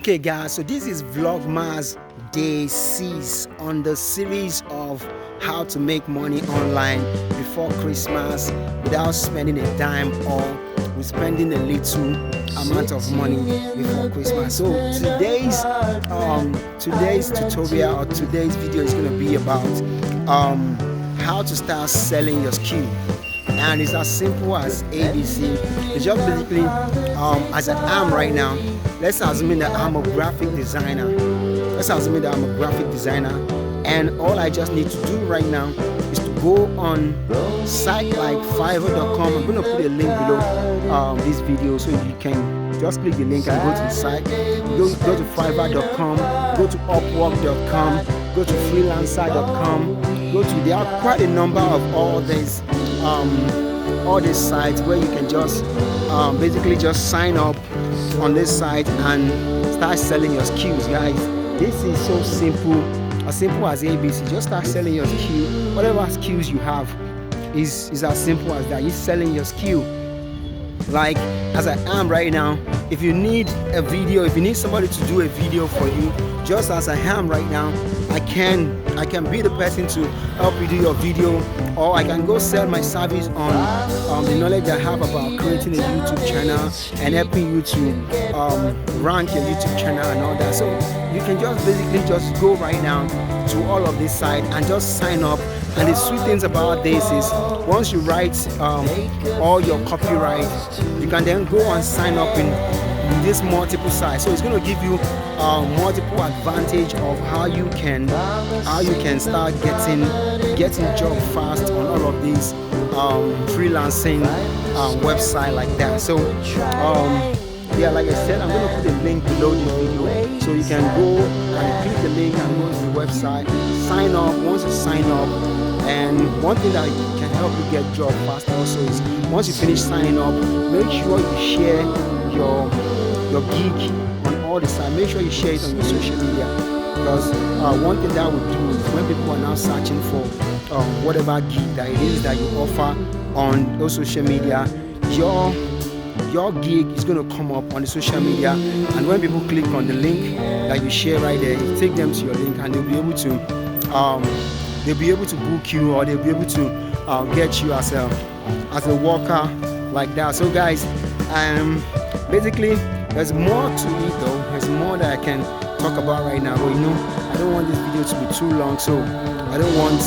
Okay guys, so this is Vlogmas day 6 on the series of how to make money online before Christmas without spending a dime or with spending a little amount of money before Christmas. So today's tutorial or today's video is going to be about how to start selling your skill. And it's as simple as ABC. It's just basically as I am right now. Let's assume that I'm a graphic designer. And all I just need to do right now is to go on site like Fiverr.com. I'm going to put a link below this video so you can just click the link and go to the site. Go to Fiverr.com, go to Upwork.com, go to Freelancer.com. There are quite a number of all these sites where you can just basically just sign up on this site and start selling your skills, guys. This is so simple, as simple as ABC. Just start selling your skill. Whatever skills you have is as simple as that. You're selling your skill. Like as I am right now, if you need a video, if you need somebody to do a video for you, just as I am right now, I can be the person to help you do your video, or I can go sell my service on the knowledge I have about creating a YouTube channel and helping you to rank your YouTube channel and all that. So you can just basically just go right now to all of this site and just sign up. And the sweet things about this is once you write all your copyright, you can then go and sign up in this multiple sites. So it's going to give you multiple advantage of how you can start getting job fast on all of these freelancing website like that. So yeah, like I said, I'm going to put a link below this video so you can go and click the link and go to the website, sign up. Once you sign up, and one thing that can help you get job fast also is once you finish signing up, make sure you share your gig on all the sites. Make sure you share it on your social media, because one thing that will do is when people are now searching for whatever gig that it is that you offer on those social media, your gig is going to come up on the social media, and when people click on the link that you share right there, you take them to your link and they'll be able to book you, or they'll be able to get you as a worker like that. So guys, basically there's more to it though. There's more that I can talk about right now, but I don't want this video to be too long, so I don't want to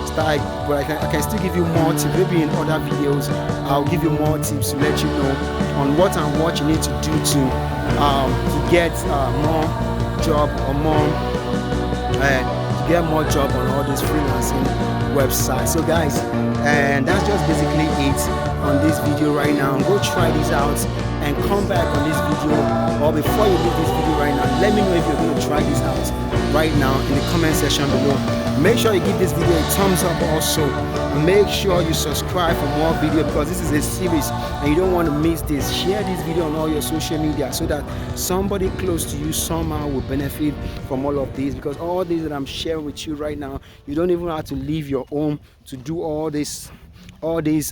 start, but I can still give you more tips. Maybe in other videos I'll give you more tips to let you know on what you need to do to get more job or get more job on all these freelancing websites. So guys, and that's just basically it on this video right now. Go try this out and come back on this video, or before you leave this video right now, let me know if you're going to try this out right now in the comment section below. Make sure you give this video a thumbs up also, and make sure you subscribe for more video, because this is a series and you don't want to miss this. Share this video on all your social media so that somebody close to you somehow will benefit from all of this, because all these that I'm sharing with you right now, you don't even have to leave your home to do all this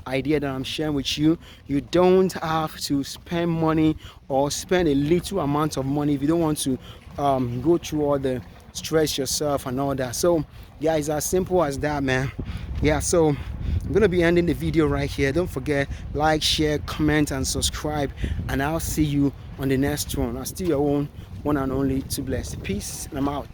idea that I'm sharing with you. You don't have to spend money or spend a little amount of money if you don't want to go through all the stress yourself and all that. So yeah, it's as simple as that, man. Yeah, so I'm gonna be ending the video right here. Don't forget, like, share, comment and subscribe, and I'll see you on the next one. I'm still your own one and only 2Blessed. Peace, and I'm out.